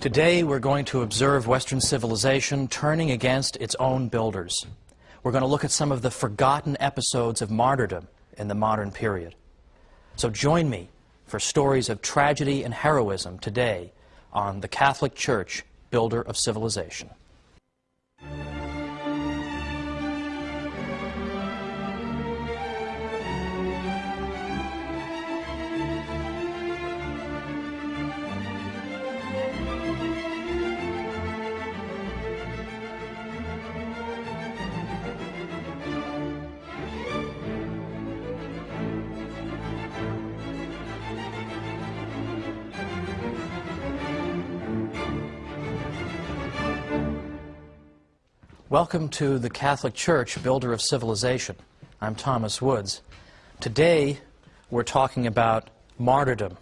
Today we're going to observe Western civilization turning against its own builders. We're going to look at some of the forgotten episodes of martyrdom in the modern period. So join me for stories of tragedy and heroism today on the Catholic Church, Builder of Civilization. Welcome to the Catholic Church, Builder of Civilization. I'm Thomas Woods. Today we're talking about martyrdom,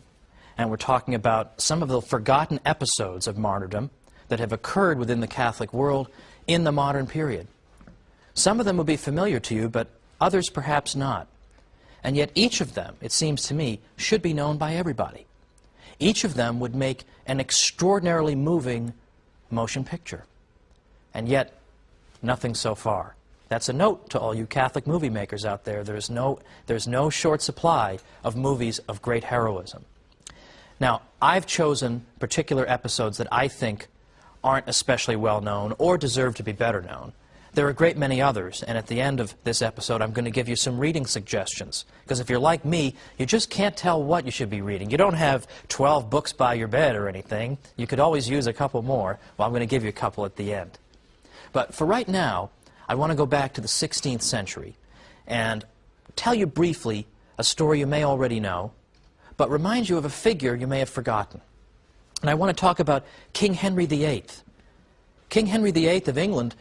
and we're talking about some of the forgotten episodes of martyrdom that have occurred within the Catholic world in the modern period. Some of them will be familiar to you, but others perhaps not. And yet each of them, it seems to me, should be known by everybody. Each of them would make an extraordinarily moving motion picture. And yet, nothing so far. That's a note to all you Catholic movie makers out there. There's no short supply of movies of great heroism. Now, I've chosen particular episodes that I think aren't especially well known or deserve to be better known. There are a great many others, and at the end of this episode I'm going to give you some reading suggestions. Because if you're like me, you just can't tell what you should be reading. You don't have 12 books by your bed or anything. You could always use a couple more. Well, I'm going to give you a couple at the end. But for right now, I want to go back to the 16th century and tell you briefly a story you may already know, but remind you of a figure you may have forgotten. And I want to talk about King Henry VIII. King Henry VIII of England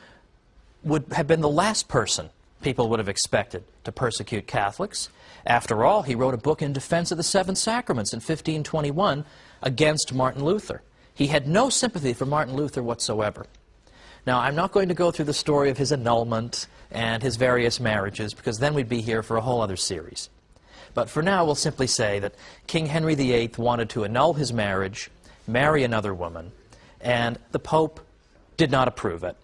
would have been the last person people would have expected to persecute Catholics. After all, he wrote a book in defense of the Seven Sacraments in 1521 against Martin Luther. He had no sympathy for Martin Luther whatsoever. Now, I'm not going to go through the story of his annulment and his various marriages, because then we'd be here for a whole other series. But for now, we'll simply say that King Henry VIII wanted to annul his marriage, marry another woman, and the Pope did not approve it.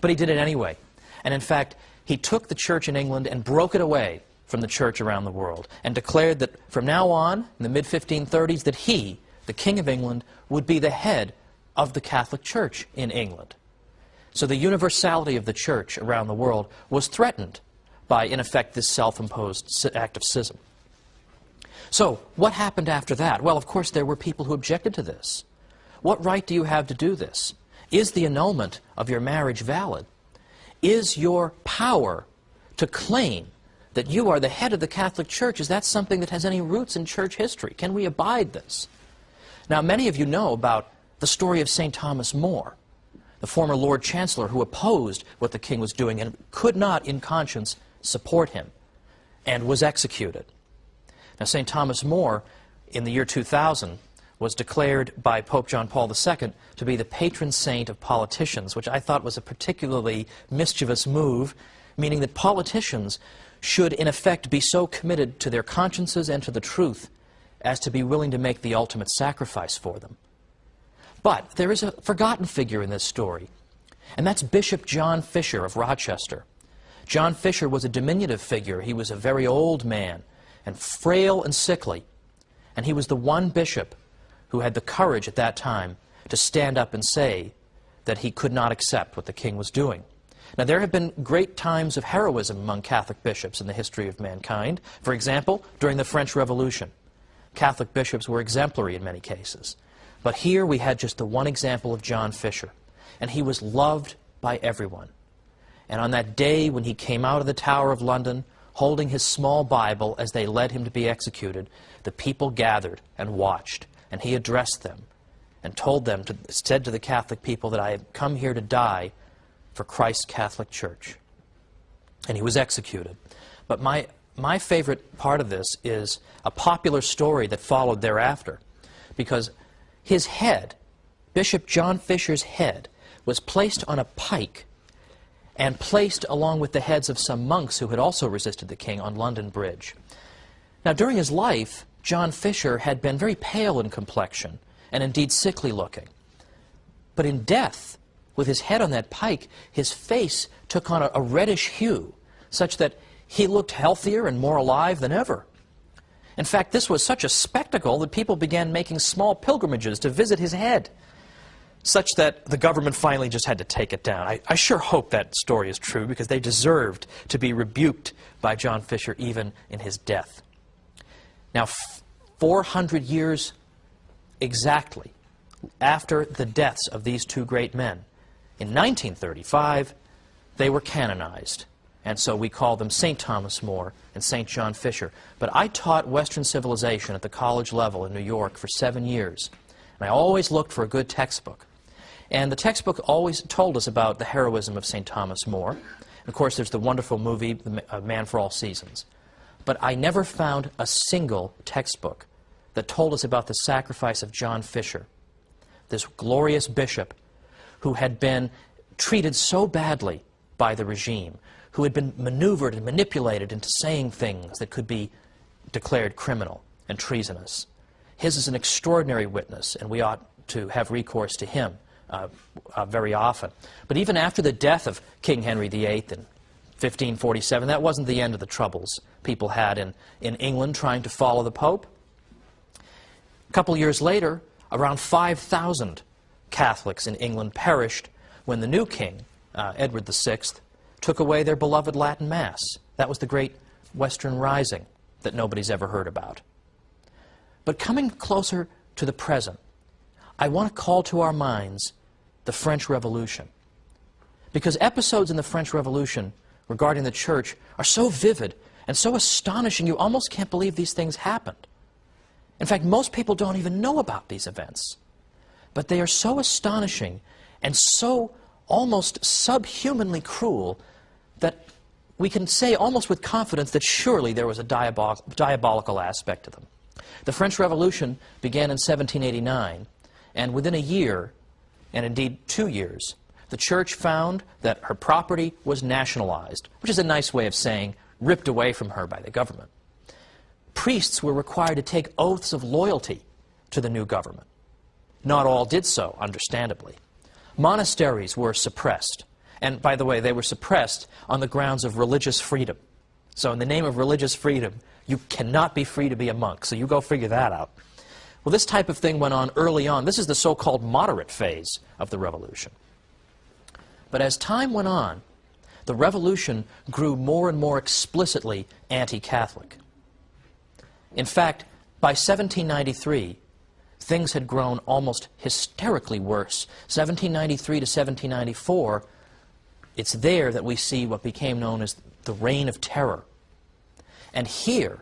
But he did it anyway. And in fact, he took the church in England and broke it away from the church around the world, and declared that from now on, in the mid-1530s, that he, the King of England, would be the head of the Catholic Church in England. So the universality of the church around the world was threatened by, in effect, this self-imposed act of schism. So what happened after that? Well, of course, there were people who objected to this. What right do you have to do this? Is the annulment of your marriage valid? Is your power to claim that you are the head of the Catholic Church, is that something that has any roots in church history? Can we abide this? Now, many of you know about the story of St. Thomas More, the former Lord Chancellor who opposed what the king was doing and could not, in conscience, support him, and was executed. Now, St. Thomas More, in the year 2000, was declared by Pope John Paul II to be the patron saint of politicians, which I thought was a particularly mischievous move, meaning that politicians should, in effect, be so committed to their consciences and to the truth as to be willing to make the ultimate sacrifice for them. But there is a forgotten figure in this story, and that's Bishop John Fisher of Rochester. John Fisher was a diminutive figure. He was a very old man and frail and sickly, and he was the one bishop who had the courage at that time to stand up and say that he could not accept what the king was doing. Now, there have been great times of heroism among Catholic bishops in the history of mankind. For example, during the French Revolution, Catholic bishops were exemplary in many cases. But here we had just the one example of John Fisher, and he was loved by everyone. And on that day when he came out of the Tower of London, holding his small Bible as they led him to be executed, the people gathered and watched, and he addressed them and told them, said to the Catholic people, that I have come here to die for Christ's Catholic Church. And he was executed. But my favorite part of this is a popular story that followed thereafter, because his head, Bishop John Fisher's head, was placed on a pike and placed along with the heads of some monks who had also resisted the king on London Bridge. Now, during his life, John Fisher had been very pale in complexion and indeed sickly looking. But in death, with his head on that pike, his face took on a reddish hue, such that he looked healthier and more alive than ever. In fact, this was such a spectacle that people began making small pilgrimages to visit his head, such that the government finally just had to take it down. I sure hope that story is true, because they deserved to be rebuked by John Fisher even in his death. Now, 400 years exactly after the deaths of these two great men, in 1935, they were canonized. And so we call them St. Thomas More and St. John Fisher. But I taught Western civilization at the college level in New York for 7 years. And I always looked for a good textbook. And the textbook always told us about the heroism of St. Thomas More. And of course, there's the wonderful movie, The Man for All Seasons. But I never found a single textbook that told us about the sacrifice of John Fisher, this glorious bishop who had been treated so badly by the regime, who had been maneuvered and manipulated into saying things that could be declared criminal and treasonous. His is an extraordinary witness, and we ought to have recourse to him very often. But even after the death of King Henry VIII in 1547, that wasn't the end of the troubles people had in England trying to follow the Pope. A couple years later, around 5,000 Catholics in England perished when the new king, Edward VI, took away their beloved Latin Mass. That was the great Western Rising that nobody's ever heard about. But coming closer to the present, I want to call to our minds the French Revolution. Because episodes in the French Revolution regarding the Church are so vivid and so astonishing, you almost can't believe these things happened. In fact, most people don't even know about these events. But they are so astonishing and so almost subhumanly cruel that we can say almost with confidence that surely there was a diabolical aspect to them. The French Revolution began in 1789, and within a year, and indeed 2 years, the Church found that her property was nationalized, which is a nice way of saying ripped away from her by the government. Priests were required to take oaths of loyalty to the new government. Not all did so, understandably. Monasteries were suppressed. And by the way, they were suppressed on the grounds of religious freedom. So in the name of religious freedom, you cannot be free to be a monk. So you go figure that out. Well, this type of thing went on early on. This is the so-called moderate phase of the revolution. But as time went on, the revolution grew more and more explicitly anti-Catholic. In fact, by 1793, things had grown almost hysterically worse. 1793 to 1794, it's there that we see what became known as the Reign of Terror. And here,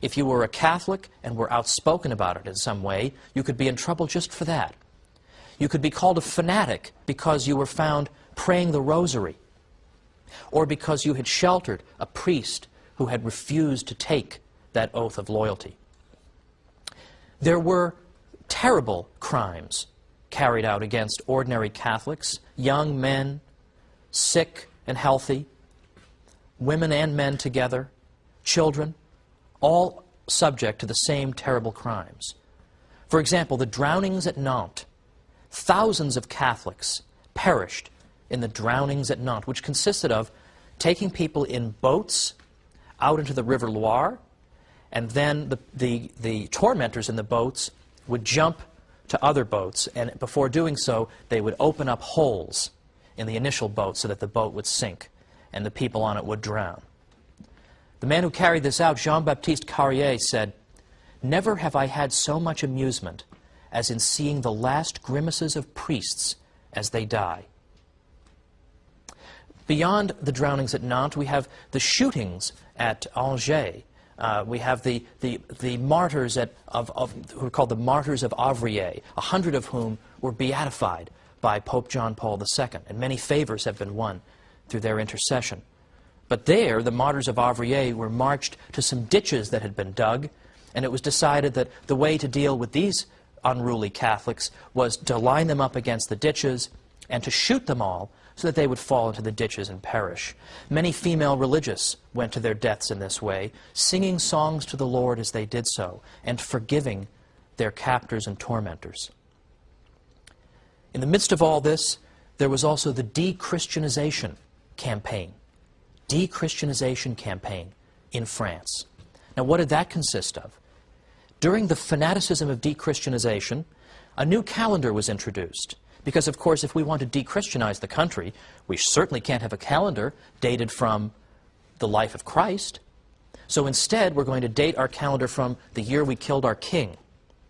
if you were a Catholic and were outspoken about it in some way, you could be in trouble just for that. You could be called a fanatic because you were found praying the rosary, or because you had sheltered a priest who had refused to take that oath of loyalty. There were terrible crimes carried out against ordinary Catholics, young men, sick and healthy, women and men together, children, all subject to the same terrible crimes. For example, the drownings at Nantes. Thousands of Catholics perished in the drownings at Nantes, which consisted of taking people in boats out into the River Loire, and then the tormentors in the boats would jump to other boats, and before doing so, they would open up holes in the initial boat so that the boat would sink and the people on it would drown. The man who carried this out, Jean-Baptiste Carrier, said, "Never have I had so much amusement as in seeing the last grimaces of priests as they die." Beyond the drownings at Nantes, we have the shootings at Angers. We have the martyrs who are called the Martyrs of Avrillé, 100 of whom were beatified by Pope John Paul II, and many favors have been won through their intercession. But there, the Martyrs of Avrillé were marched to some ditches that had been dug, and it was decided that the way to deal with these unruly Catholics was to line them up against the ditches and to shoot them all so that they would fall into the ditches and perish. Many female religious went to their deaths in this way, singing songs to the Lord as they did so, and forgiving their captors and tormentors. In the midst of all this, there was also the de-Christianization campaign. De-Christianization campaign in France. Now, what did that consist of? During the fanaticism of de-Christianization, a new calendar was introduced. Because, of course, if we want to de-Christianize the country, we certainly can't have a calendar dated from the life of Christ. So instead, we're going to date our calendar from the year we killed our king.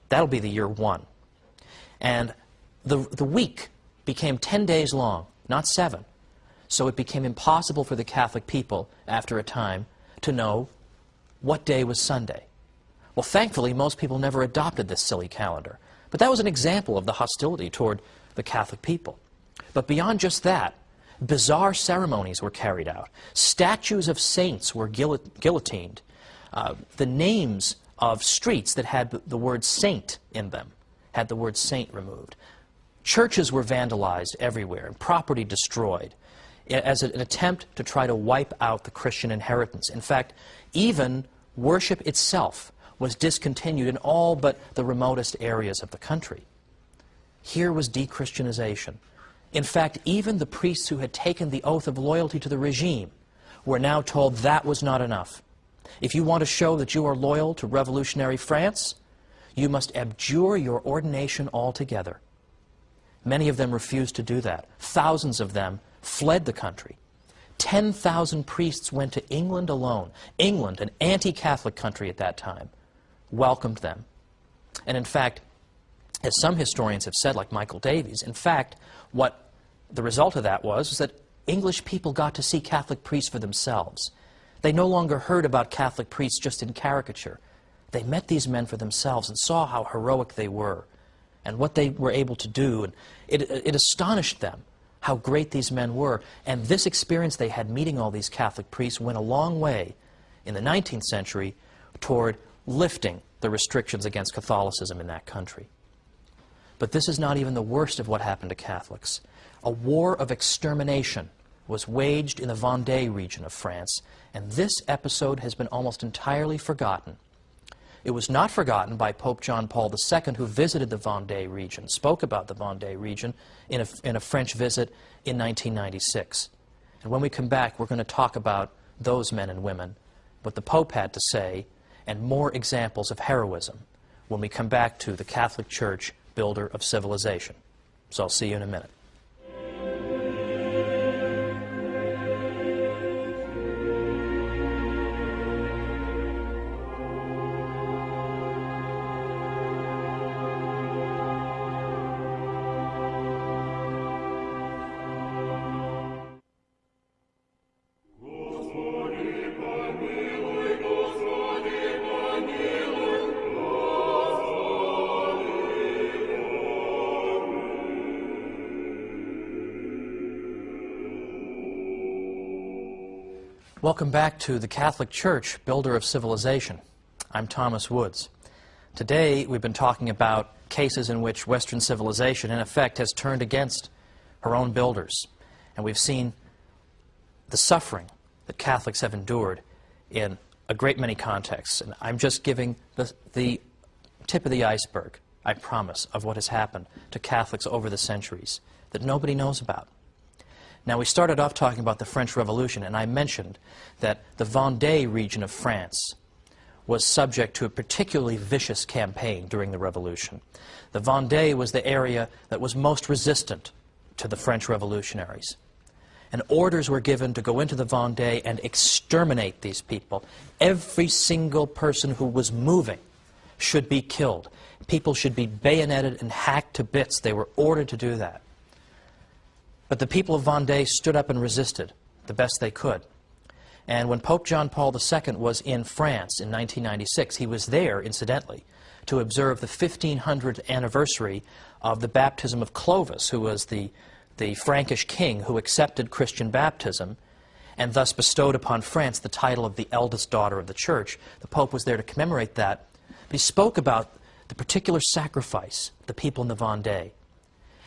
That'll be the year 1. And the week became 10 days long, not 7. So it became impossible for the Catholic people, after a time, to know what day was Sunday. Well, thankfully, most people never adopted this silly calendar. But that was an example of the hostility toward the Catholic people. But beyond just that, bizarre ceremonies were carried out. Statues of saints were guillotined. The names of streets that had the word saint in them had the word saint removed. Churches were vandalized everywhere and property destroyed as an attempt to try to wipe out the Christian inheritance. In fact, even worship itself was discontinued in all but the remotest areas of the country. Here was de-Christianization. In fact, even the priests who had taken the oath of loyalty to the regime were now told that was not enough. If you want to show that you are loyal to revolutionary France, you must abjure your ordination altogether. Many of them refused to do that. Thousands of them fled the country. 10,000 priests went to England alone. England, an anti-Catholic country at that time, welcomed them. And in fact, as some historians have said, like Michael Davies, in fact, what the result of that was that English people got to see Catholic priests for themselves. They no longer heard about Catholic priests just in caricature. They met these men for themselves and saw how heroic they were and what they were able to do. And it astonished them how great these men were. And this experience they had meeting all these Catholic priests went a long way in the 19th century toward lifting the restrictions against Catholicism in that country. But this is not even the worst of what happened to Catholics. A war of extermination was waged in the Vendée region of France, and this episode has been almost entirely forgotten. It was not forgotten by Pope John Paul II, who visited the Vendée region, spoke about the Vendée region in a French visit in 1996. And when we come back, we're going to talk about those men and women, what the Pope had to say, and more examples of heroism when we come back to the Catholic Church, builder of civilization. So I'll see you in a minute. Welcome back to the Catholic Church, builder of civilization. I'm Thomas Woods. Today we've been talking about cases in which Western civilization, in effect, has turned against her own builders. And we've seen the suffering that Catholics have endured in a great many contexts. And I'm just giving the tip of the iceberg, I promise, of what has happened to Catholics over the centuries that nobody knows about. Now, we started off talking about the French Revolution, and I mentioned that the Vendée region of France was subject to a particularly vicious campaign during the Revolution. The Vendée was the area that was most resistant to the French revolutionaries. And orders were given to go into the Vendée and exterminate these people. Every single person who was moving should be killed. People should be bayoneted and hacked to bits. They were ordered to do that. But the people of Vendée stood up and resisted the best they could. And when Pope John Paul II was in France in 1996, he was there, incidentally, to observe the 1500th anniversary of the baptism of Clovis, who was the Frankish king who accepted Christian baptism and thus bestowed upon France the title of the eldest daughter of the Church. The Pope was there to commemorate that. But he spoke about the particular sacrifice of the people in the Vendée.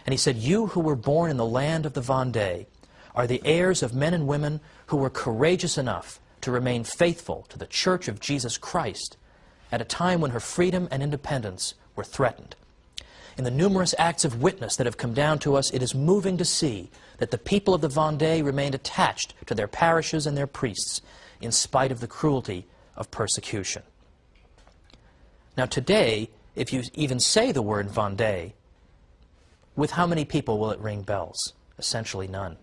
And he said, "You who were born in the land of the Vendée are the heirs of men and women who were courageous enough to remain faithful to the Church of Jesus Christ at a time when her freedom and independence were threatened." In the numerous acts of witness that have come down to us, it is moving to see that the people of the Vendée remained attached to their parishes and their priests in spite of the cruelty of persecution. Now today, if you even say the word Vendée, with how many people will it ring bells? Essentially none.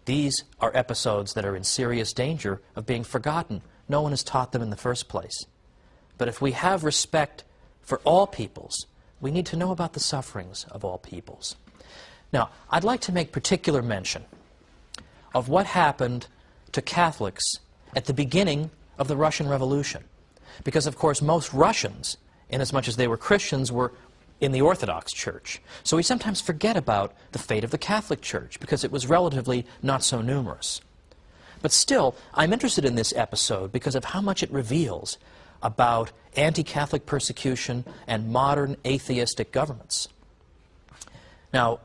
These are episodes that are in serious danger of being forgotten. No one has taught them in the first place. But if we have respect for all peoples, we need to know about the sufferings of all peoples. Now, I'd like to make particular mention of what happened to Catholics at the beginning of the Russian Revolution. Because, of course, most Russians, inasmuch as they were Christians, were in the Orthodox Church. So we sometimes forget about the fate of the Catholic Church because it was relatively not so numerous. But still, I'm interested in this episode because of how much it reveals about anti-Catholic persecution and modern atheistic governments. Now,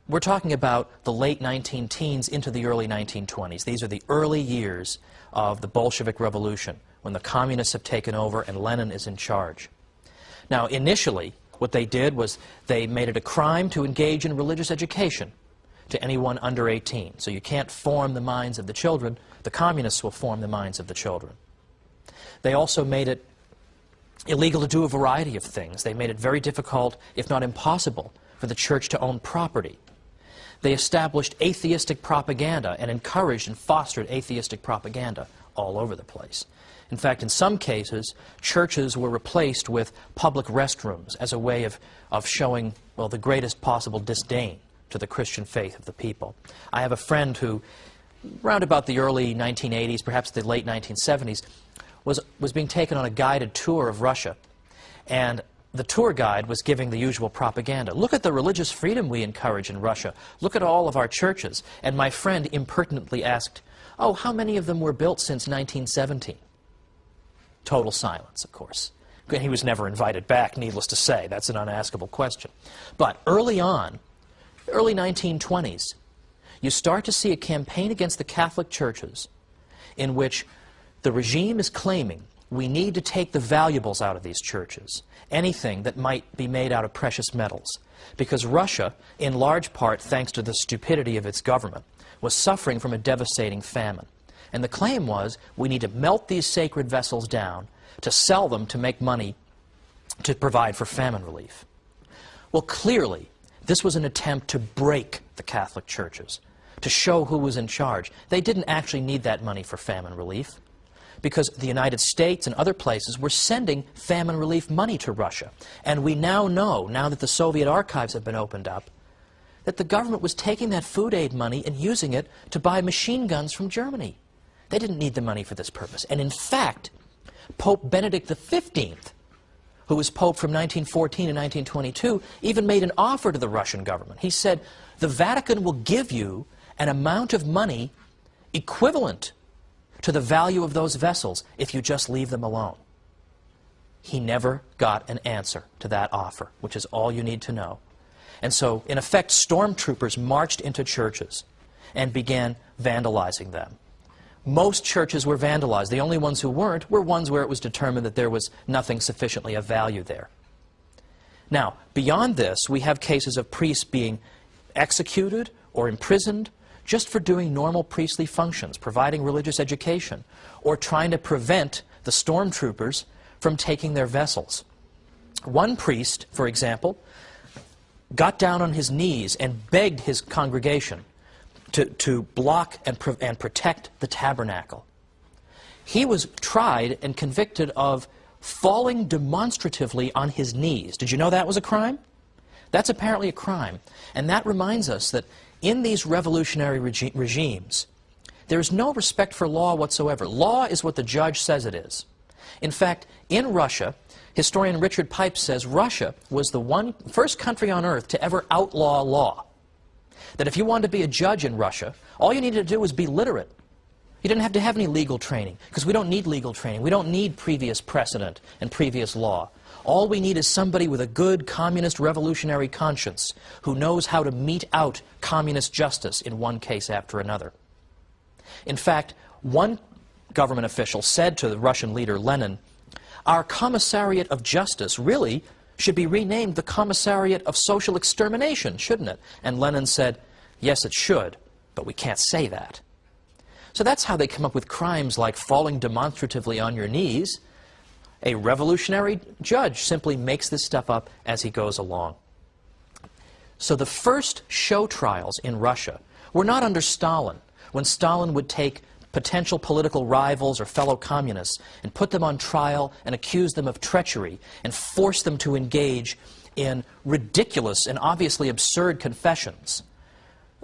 we're talking about the late 19-teens into the early 1920s. These are the early years of the Bolshevik Revolution, when the communists have taken over and Lenin is in charge. Now, initially, what they did was they made it a crime to engage in religious education to anyone under 18. So you can't form the minds of the children. The communists will form the minds of the children. They also made it illegal to do a variety of things. They made it very difficult, if not impossible, for the church to own property. They established atheistic propaganda and encouraged and fostered atheistic propaganda all over the place. In fact, in some cases, churches were replaced with public restrooms as a way of showing, well, the greatest possible disdain to the Christian faith of the people. I have a friend who, round about the early 1980s, perhaps the late 1970s, was being taken on a guided tour of Russia. And the tour guide was giving the usual propaganda. Look at the religious freedom we encourage in Russia. Look at all of our churches. And my friend impertinently asked, oh, how many of them were built since 1917? Total silence, of course. He was never invited back, needless to say. That's an unaskable question. But early on, early 1920s, you start to see a campaign against the Catholic churches in which the regime is claiming we need to take the valuables out of these churches, anything that might be made out of precious metals, because Russia, in large part thanks to the stupidity of its government, was suffering from a devastating famine. And the claim was, we need to melt these sacred vessels down to sell them to make money to provide for famine relief. Well, clearly, this was an attempt to break the Catholic churches, to show who was in charge. They didn't actually need that money for famine relief, because the United States and other places were sending famine relief money to Russia. And we now know, now that the Soviet archives have been opened up, that the government was taking that food aid money and using it to buy machine guns from Germany. They didn't need the money for this purpose. And in fact, Pope Benedict XV, who was Pope from 1914 to 1922, even made an offer to the Russian government. He said, the Vatican will give you an amount of money equivalent to the value of those vessels if you just leave them alone. He never got an answer to that offer, which is all you need to know. And so, in effect, stormtroopers marched into churches and began vandalizing them. Most churches were vandalized. The only ones who weren't were ones where it was determined that there was nothing sufficiently of value there. Now, beyond this, we have cases of priests being executed or imprisoned just for doing normal priestly functions, providing religious education, or trying to prevent the stormtroopers from taking their vessels. One priest, for example, got down on his knees and begged his congregation to block and protect the tabernacle. He was tried and convicted of falling demonstratively on his knees. Did you know that was a crime? That's apparently a crime. And that reminds us that in these revolutionary regimes, there is no respect for law whatsoever. Law is what the judge says it is. In fact, in Russia, historian Richard Pipes says Russia was the first country on earth to ever outlaw law. That if you wanted to be a judge in Russia, all you needed to do was be literate. You didn't have to have any legal training, because we don't need legal training. We don't need previous precedent and previous law. All we need is somebody with a good communist revolutionary conscience who knows how to mete out communist justice in one case after another. In fact, one government official said to the Russian leader Lenin, our commissariat of justice really should be renamed the Commissariat of Social Extermination, shouldn't it? And Lenin said, yes, it should, but we can't say that. So that's how they come up with crimes like falling demonstratively on your knees. A revolutionary judge simply makes this stuff up as he goes along. So the first show trials in Russia were not under Stalin, when Stalin would take potential political rivals or fellow communists and put them on trial and accuse them of treachery and force them to engage in ridiculous and obviously absurd confessions.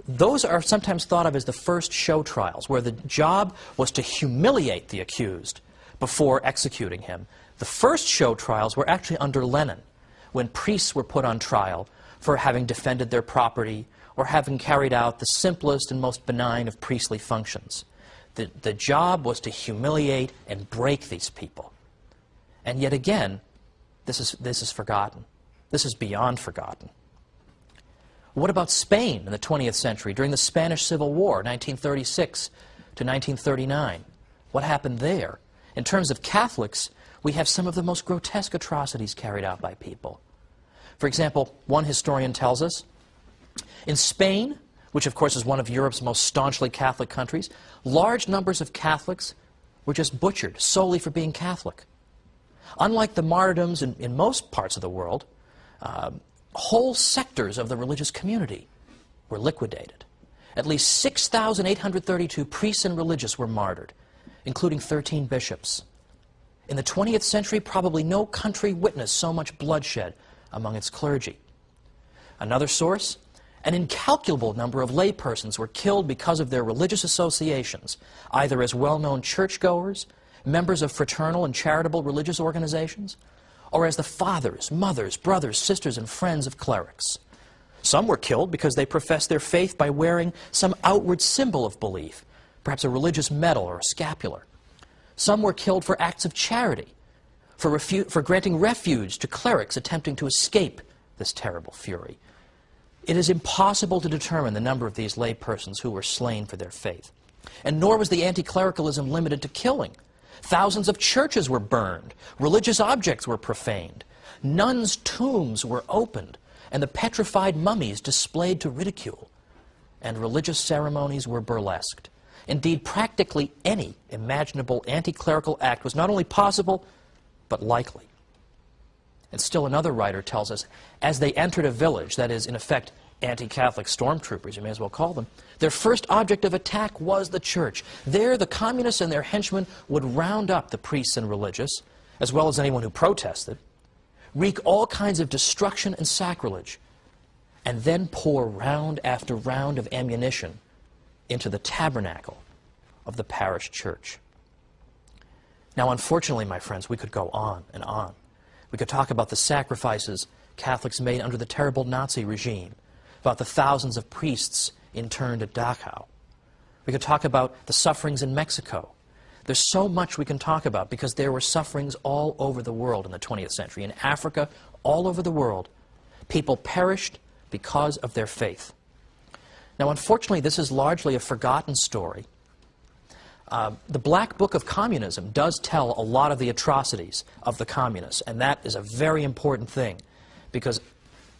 Those are sometimes thought of as the first show trials, where the job was to humiliate the accused before executing him. The first show trials were actually under Lenin, when priests were put on trial for having defended their property or having carried out the simplest and most benign of priestly functions. The job was to humiliate and break these people. And yet again, this is forgotten. This is beyond forgotten. What about Spain in the 20th century during the Spanish Civil War, 1936 to 1939? What happened there? In terms of Catholics, we have some of the most grotesque atrocities carried out by people. For example, one historian tells us, in Spain, which of course is one of Europe's most staunchly Catholic countries, large numbers of Catholics were just butchered solely for being Catholic. Unlike the martyrdoms in most parts of the world, whole sectors of the religious community were liquidated. At least 6,832 priests and religious were martyred, including 13 bishops. In the 20th century, probably no country witnessed so much bloodshed among its clergy. Another source, an incalculable number of laypersons were killed because of their religious associations, either as well-known churchgoers, members of fraternal and charitable religious organizations, or as the fathers, mothers, brothers, sisters, and friends of clerics. Some were killed because they professed their faith by wearing some outward symbol of belief, perhaps a religious medal or a scapular. Some were killed for acts of charity, for granting refuge to clerics attempting to escape this terrible fury. It is impossible to determine the number of these laypersons who were slain for their faith. And nor was the anti-clericalism limited to killing. Thousands of churches were burned, religious objects were profaned, nuns' tombs were opened, and the petrified mummies displayed to ridicule, and religious ceremonies were burlesqued. Indeed, practically any imaginable anti-clerical act was not only possible, but likely. And still another writer tells us, as they entered a village, that is, in effect, anti-Catholic stormtroopers, you may as well call them, their first object of attack was the church. There, the communists and their henchmen would round up the priests and religious, as well as anyone who protested, wreak all kinds of destruction and sacrilege, and then pour round after round of ammunition into the tabernacle of the parish church. Now, unfortunately, my friends, we could go on and on. We could talk about the sacrifices Catholics made under the terrible Nazi regime, about the thousands of priests interned at Dachau. We could talk about the sufferings in Mexico. There's so much we can talk about because there were sufferings all over the world in the 20th century. In Africa, all over the world, people perished because of their faith. Now, unfortunately, this is largely a forgotten story. The Black Book of Communism does tell a lot of the atrocities of the communists, and that is a very important thing because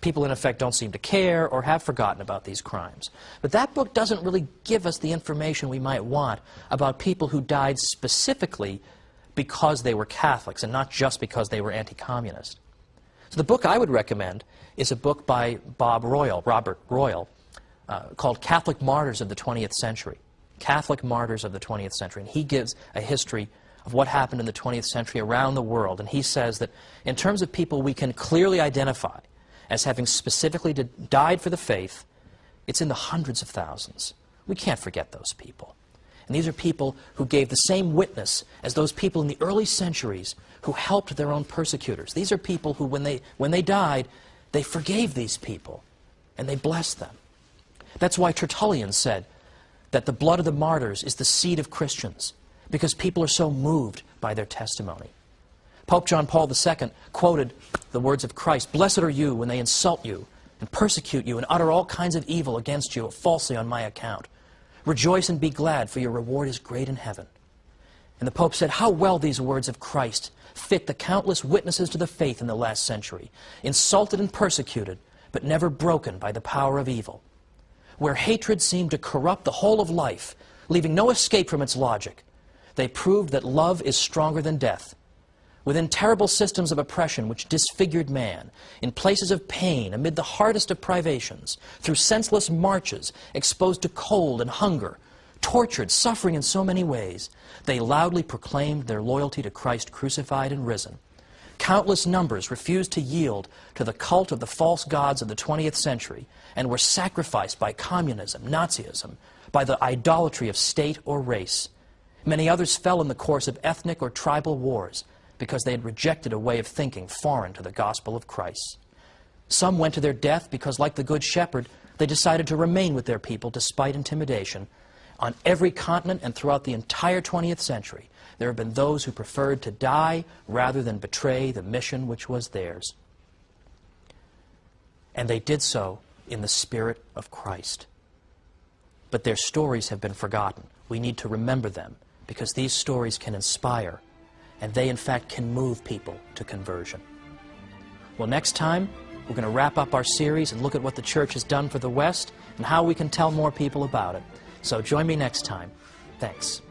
people, in effect, don't seem to care or have forgotten about these crimes. But that book doesn't really give us the information we might want about people who died specifically because they were Catholics and not just because they were anti-communist. So the book I would recommend is a book by Robert Royal, called Catholic Martyrs of the 20th Century. Catholic Martyrs of the 20th Century. And he gives a history of what happened in the 20th century around the world. And he says that in terms of people we can clearly identify as having specifically died for the faith, it's in the hundreds of thousands. We can't forget those people. And these are people who gave the same witness as those people in the early centuries who helped their own persecutors. These are people who, when they died, they forgave these people and they blessed them. That's why Tertullian said that the blood of the martyrs is the seed of Christians, because people are so moved by their testimony. Pope John Paul II quoted the words of Christ, "Blessed are you when they insult you and persecute you and utter all kinds of evil against you falsely on my account. Rejoice and be glad, for your reward is great in heaven." And the Pope said, how well these words of Christ fit the countless witnesses to the faith in the last century, insulted and persecuted, but never broken by the power of evil. Where hatred seemed to corrupt the whole of life, leaving no escape from its logic, they proved that love is stronger than death. Within terrible systems of oppression which disfigured man, in places of pain, amid the hardest of privations, through senseless marches, exposed to cold and hunger, tortured, suffering in so many ways, they loudly proclaimed their loyalty to Christ crucified and risen. Countless numbers refused to yield to the cult of the false gods of the 20th century and were sacrificed by communism, Nazism, by the idolatry of state or race. Many others fell in the course of ethnic or tribal wars because they had rejected a way of thinking foreign to the gospel of Christ. Some went to their death because, like the Good Shepherd, they decided to remain with their people despite intimidation. On every continent and throughout the entire 20th century, there have been those who preferred to die rather than betray the mission which was theirs. And they did so in the spirit of Christ. But their stories have been forgotten. We need to remember them because these stories can inspire, and they in fact can move people to conversion. Well, next time, we're going to wrap up our series and look at what the Church has done for the West and how we can tell more people about it. So join me next time. Thanks.